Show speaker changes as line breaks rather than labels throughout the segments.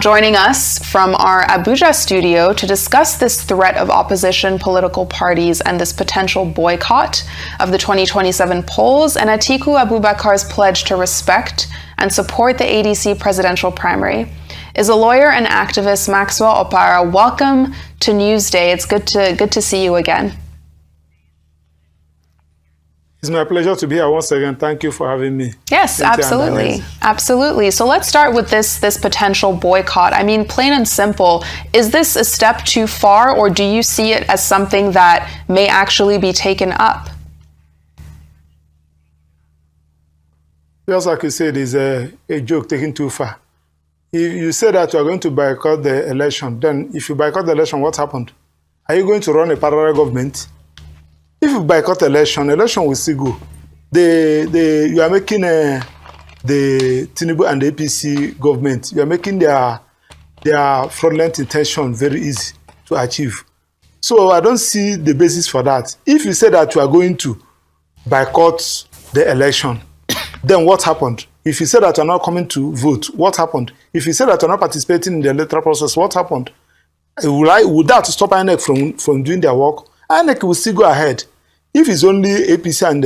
Joining us from our Abuja studio to discuss this threat of opposition political parties and this potential boycott of the 2027 polls and Atiku Abubakar's pledge to respect and support the ADC presidential primary is a lawyer and activist, Maxwell Opara. Welcome to Newsday. It's good to see you again.
It's my pleasure to be here once again. Thank you for having me.
Yes, absolutely. Absolutely. So let's start with this potential boycott. I mean, plain and simple, is this a step too far, or do you see it as something that may actually be taken up?
Just like you said, it's a joke taken too far. If you say that you are going to boycott the election, then if you boycott the election, what happened? Are you going to run a parallel government? If you boycott election will still go. You are making the Tinubu and the APC government, you are making their fraudulent intention very easy to achieve. So I don't see the basis for that. If you say that you are going to boycott the election, then what happened? If you say that you are not coming to vote, what happened? If you say that you are not participating in the electoral process, what happened? Would that stop INEC from doing their work? INEC will still go ahead. If it's only APC and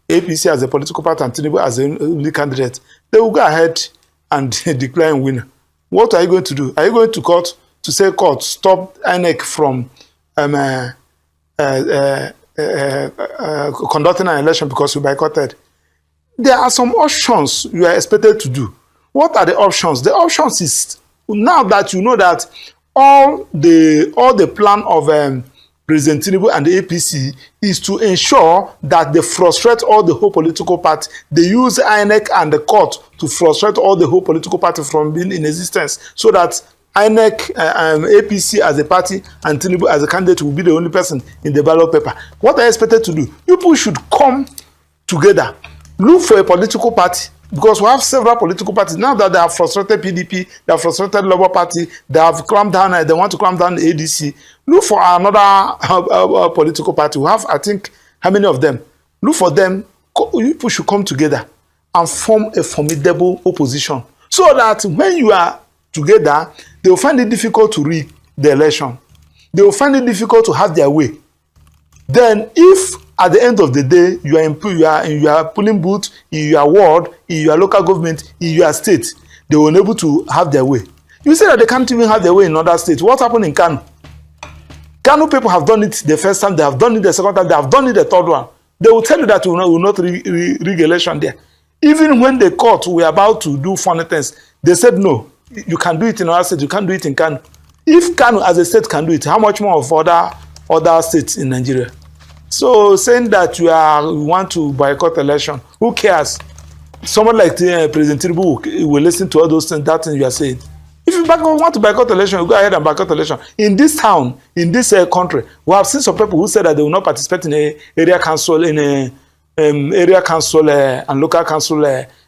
APC as a political party and Tinubu as the only candidate, they will go ahead and declare a winner. What are you going to do? Are you going to court to say, court, stop INEC from conducting an election because you boycotted? There are some options you are expected to do. What are the options? The options is, now that you know that all the plan of President Tinubu and the APC is to ensure that they frustrate all the whole political party. They use INEC and the court to frustrate all the whole political party from being in existence, so that INEC, APC as a party and Tinubu as a candidate will be the only person in the ballot paper. What are you expected to do? People should come together, look for a political party, because we have several political parties now that they have frustrated PDP, they have frustrated Labour Party, they have clamped down, they want to clamp down the ADC. Look for another political party. We have, I think, how many of them? Look for them. People should come together and form a formidable opposition, so that when you are together, they will find it difficult to rig the election. They will find it difficult to have their way. Then, if at the end of the day you are pulling boots in your ward, in your local government, in your state, they were unable to have their way. You say that they can't even have their way in other states. What happened in Kano? Kano people have done it the first time, they have done it the second time, they have done it the third one. They will tell you that you will not rig election there. Even when the court were about to do funny things, they said no, you can do it in other states, you can't do it in Kano. If Kano as a state can do it, how much more of other states in Nigeria? So saying that you want to boycott election, who cares? Someone like President Tinubu will listen to all those things, that thing you are saying. If you want to boycott election, you go ahead and boycott election. In this town, in this country, we have seen some people who said that they will not participate in a area council, and local council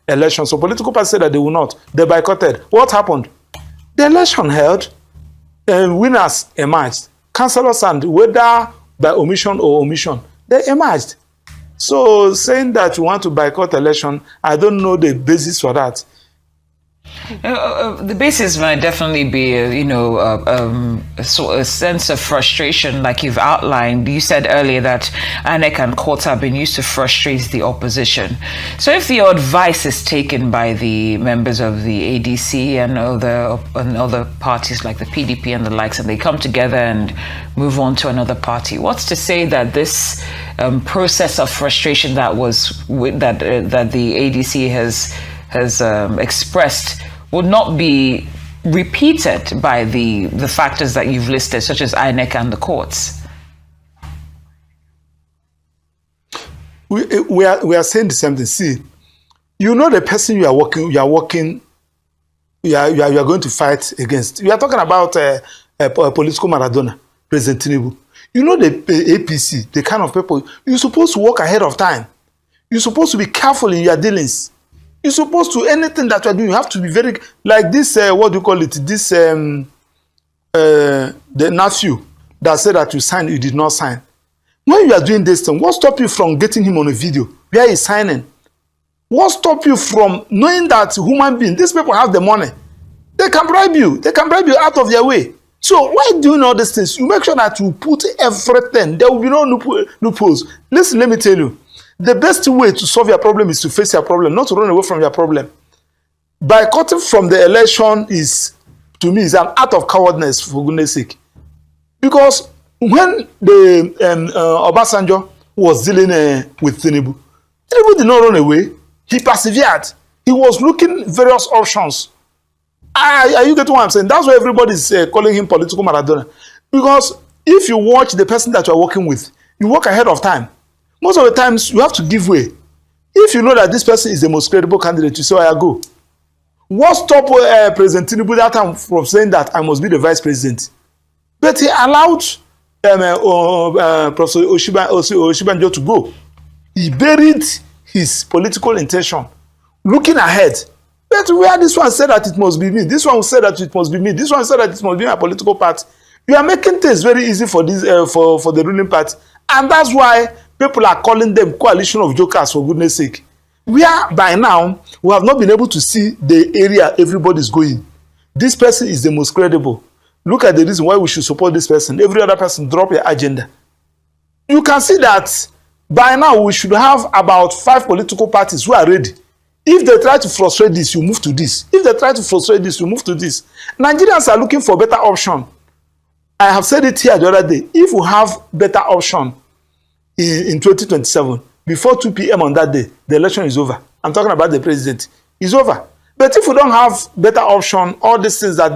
election. So political parties said that they will not. They boycotted. What happened? The election held, winners emerged. Councillors, and whether by omission or omission, they emerged. So saying that you want to boycott election, I don't know the basis for that.
The basis might definitely be, a sense of frustration, like you've outlined. You said earlier that INEC and courts have been used to frustrate the opposition. So if your advice is taken by the members of the ADC and other parties like the PDP and the likes, and they come together and move on to another party, what's to say that this process of frustration that the ADC has expressed would not be repeated by the factors that you've listed, such as INEC and the courts?
We are saying the same thing. See, you know the person you are going to fight against. You are talking about a political Maradona, President Tinubu. You know the APC, the kind of people, you're supposed to work ahead of time. You're supposed to be careful in your dealings. You're supposed to, anything that you're doing, you have to be very, like this, what do you call it? This, the nephew that said that you signed, you did not sign. When you are doing this thing, what stopped you from getting him on a video where he's signing? What stopped you from knowing that human being, these people have the money? They can bribe you. They can bribe you out of their way. So why doing all these things? You make sure that you put everything. There will be no loopholes. Listen, let me tell you. The best way to solve your problem is to face your problem, not to run away from your problem. Boycotting from the election is, to me, is an act of cowardness, for goodness sake. Because when the Obasanjo was dealing with Tinubu did not run away. He persevered. He was looking various options. Are you getting what I'm saying? That's why everybody is calling him political Maradona. Because if you watch the person that you are working with, you work ahead of time. Most of the times, you have to give way. If you know that this person is the most credible candidate, you say, I go. What stopped President Tinubu that time from saying that I must be the vice president? But he allowed Professor Oshibanjo to go. He buried his political intention, looking ahead. But where this one said that it must be me, this one said that it must be me, this one said that it must be my political party. You are making things very easy for this for the ruling party, and that's why people are calling them coalition of jokers, for goodness sake. We are, by now, we have not been able to see the area everybody is going. This person is the most credible. Look at the reason why we should support this person. Every other person drop your agenda. You can see that by now we should have about 5 political parties who are ready. If they try to frustrate this, you move to this. If they try to frustrate this, you move to this. Nigerians are looking for better option. I have said it here the other day. If we have better option in 2027, before 2 p.m. on that day, the election is over. I'm talking about the president. It's over. But if we don't have better option, all these things that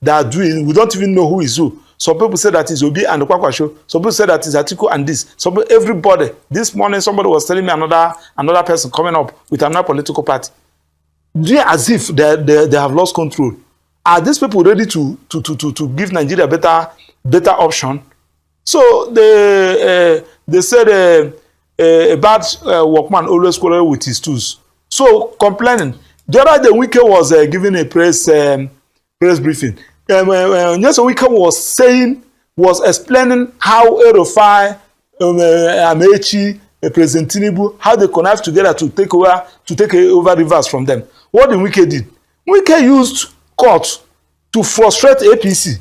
they are doing, we don't even know who is who. Some people say that it's Obi and the Kwakwa show. Some people say that it's Atiku and this. Some people, everybody. This morning, somebody was telling me another person coming up with another political party. Doing as if they have lost control. Are these people ready to give Nigeria better option? So they said a bad workman always quarrel with his tools. So complaining. The other day, Wike was giving a press briefing. Yes, Wike was explaining how Erofai, Amechi, President Tinubu, how they connive together to take over rivers from them. What did Wike did? Wike used court to frustrate APC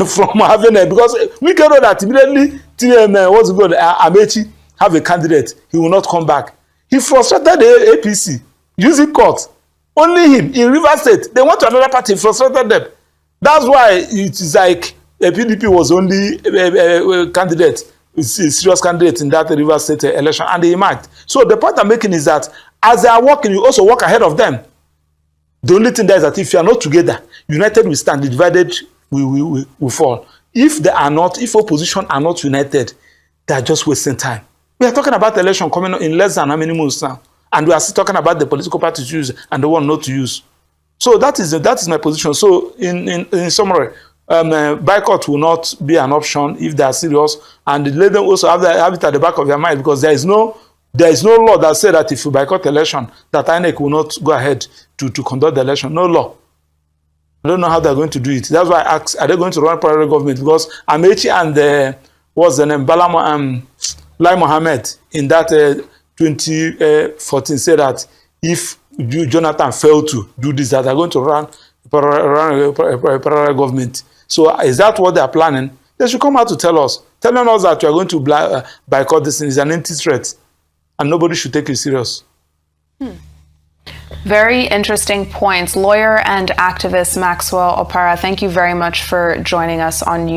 from having it, because Wike know that immediately Amechi have a candidate, he will not come back. He frustrated the APC using court. Only him in Rivers State. They went to another party, frustrated them. That's why it is like a PDP was only a candidate, a serious candidate in that Rivers State election, and they emerged. So the point I'm making is that as they are working, you also work ahead of them. The only thing there is that if you are not together, united we stand, divided we fall. If they are not, if opposition are not united, they are just wasting time. We are talking about the election coming in less than how many months now? And we are still talking about the political parties to use and the one not to use. So that is my position. So in summary, boycott will not be an option if they are serious, and let them also have it at the back of their mind, because there is no law that says that if you boycott election, that INEC will not go ahead to conduct the election. No law. I don't know how they're going to do it. That's why I asked, are they going to run parallel government? Because Amechi and what's the name, Lai Mohammed in that 2014 said that if Jonathan failed to do this, that they're going to run a parallel government. So is that what they're planning? They should come out to tell us. Telling us that you are going to boycott this thing is an empty threat, and nobody should take it serious.
Very interesting points. Lawyer and activist Maxwell Opara, thank you very much for joining us on YouTube.